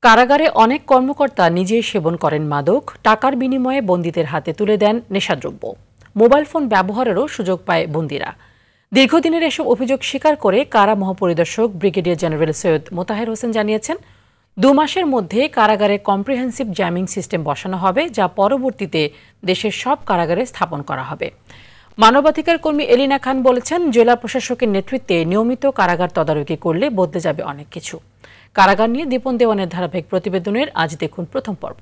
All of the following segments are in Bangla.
কারাগারে অনেক কর্মকর্তা নিজেই সেবন করেন মাদক, টাকার বিনিময়ে বন্দীদের হাতে তুলে দেন নেশাদ্রব্য। মোবাইল ফোন ব্যবহারেরও সুযোগ পায় বন্দীরা। দীর্ঘদিনের এসব অভিযোগ স্বীকার করে কারা মহাপরিদর্শক ব্রিগেডিয়ার জেনারেল সৈয়দ মোতাহের হোসেন জানিয়েছেন, 2 মাসের মধ্যে কারাগারে কম্প্রিহেন্সিভ জ্যামিং সিস্টেম বসানো হবে, যা পরবর্তীতে দেশের সব কারাগারে স্থাপন করা হবে। মানবাধিকার কর্মী এলিনা খান বলেছেন, জেলা প্রশাসকের নেতৃত্বে নিয়মিত কারাগার তদারকি করলে বদলে যাবে অনেক কিছু। কারাগার নিয়ে দীপন দেওয়ানের ধারাবাহিক প্রতিবেদনের আজ দেখুন প্রথম পর্ব।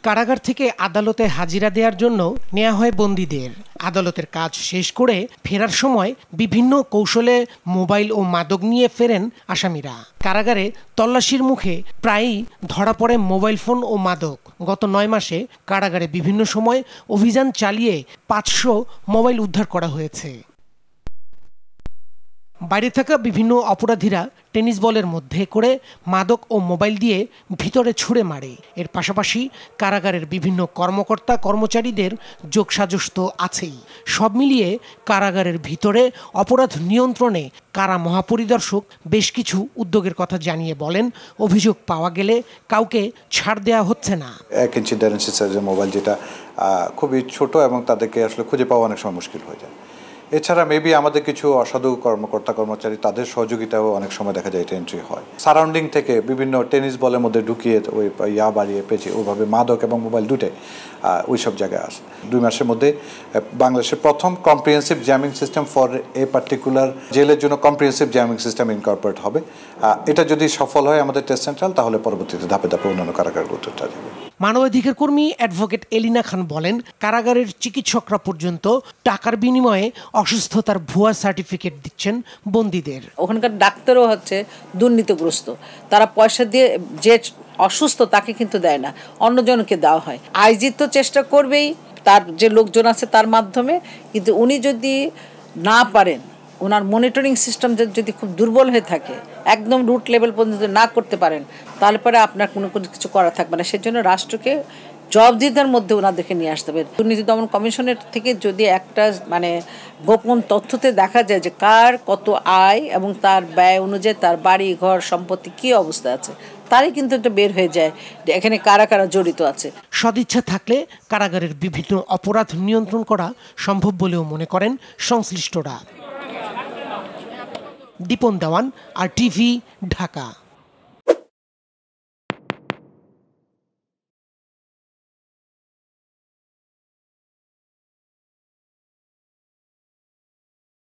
কারাগার থেকে আদালতে হাজিরা দেওয়ার জন্য নেওয়া হয় বন্দীদের। আদালতের কাজ শেষ করে ফেরার সময় বিভিন্ন কৌশলে মোবাইল ও মাদক নিয়ে ফেরেন আসামিরা। কারাগারে তল্লাশির মুখে প্রায়ই ধরা পড়ে মোবাইল ফোন ও মাদক। গত 9 মাসে কারাগারে বিভিন্ন সময় অভিযান চালিয়ে 500 মোবাইল উদ্ধার করা হয়েছে। বাইরে থাকা বিভিন্ন অপরাধীরা টেনিস বলের মধ্যে করে মাদক ও মোবাইল দিয়ে ভিতরে ছুঁড়ে মারে। এর পাশাপাশি কারাগারের বিভিন্ন কর্মকর্তা কর্মচারীদের যোগসাজশ তো আছেই। সব মিলিয়ে কারাগারের ভিতরে অপরাধ নিয়ন্ত্রণে কারা মহাপরিদর্শক বেশ কিছু উদ্যোগের কথা জানিয়ে বলেন, অভিযোগ পাওয়া গেলে কাউকে ছাড় দেওয়া হচ্ছে না। 1 ইঞ্চি 1.5 ইঞ্চি সাইজের মোবাইল, যেটা খুবই ছোট এবং তাদেরকে আসলে খুঁজে পাওয়া অনেক সময় মুশকিল হয়ে যায়। এছাড়া মেবি আমাদের কিছু অসাধু কর্মকর্তা কর্মচারী, তাদের সহযোগিতাও অনেক সময় দেখা যায় এটা এন্ট্রি হয়। সারাউন্ডিং থেকে বিভিন্ন টেনিস বলের মধ্যে ঢুকিয়ে ওই বাড়িয়ে পেঁচে ওইভাবে মাদক এবং মোবাইল দুটোই ওই সব জায়গায় আসে। 2 মাসের মধ্যে বাংলাদেশের প্রথম comprehensive jamming system for a particular জেলের জন্য কম্প্রিহেন্সিভ জ্যামিং সিস্টেম ইনকর্পোরেট হবে। এটা যদি সফল হয় আমাদের টেস্ট সেন্ট্রাল, তাহলে পরবর্তীতে ধাপে ধাপে অন্যান্য কারাগারগুলোতে যাবে। মানবাধিকার কর্মী অ্যাডভোকেট এলিনা খান বলেন, কারাগারের চিকিৎসকরা পর্যন্ত টাকার বিনিময়ে অসুস্থতার ভুয়া সার্টিফিকেট দিচ্ছেন বন্দীদের। ওখানকার ডাক্তারও হচ্ছে দুর্নীতিগ্রস্ত, তারা পয়সা দিয়ে যে অসুস্থ তাকে কিন্তু দেয় না, অন্যজনকে দেওয়া হয়। আইজি তো চেষ্টা করবেই তার যে লোকজন আছে তার মাধ্যমে, কিন্তু উনি যদি না পারেন, ওনার মনিটরিং সিস্টেম যদি খুব দুর্বল হয়ে থাকে, একদম রুট লেভেল পর্যন্ত না করতে পারেন, তাহলে পরে আপনার কোনো কিছু করা থাকবে না। সেজন্য রাষ্ট্রকে জবাবদিহিতার মধ্যে ওনাদেরকে নিয়ে আসতে হবে। দুর্নীতি দমন কমিশনের থেকে যদি একটা গোপন তথ্যতে দেখা যায় যে কার কত আয় এবং তার ব্যয় অনুযায়ী তার বাড়ি ঘর সম্পত্তি কী অবস্থা আছে, তারই কিন্তু এটা বের হয়ে যায় যে এখানে কারা কারা জড়িত আছে। সদিচ্ছা থাকলে কারাগারের বিভিন্ন অপরাধ নিয়ন্ত্রণ করা সম্ভব বলেও মনে করেন সংশ্লিষ্টরা। দীপন দেওয়ান, RTV, ঢাকা।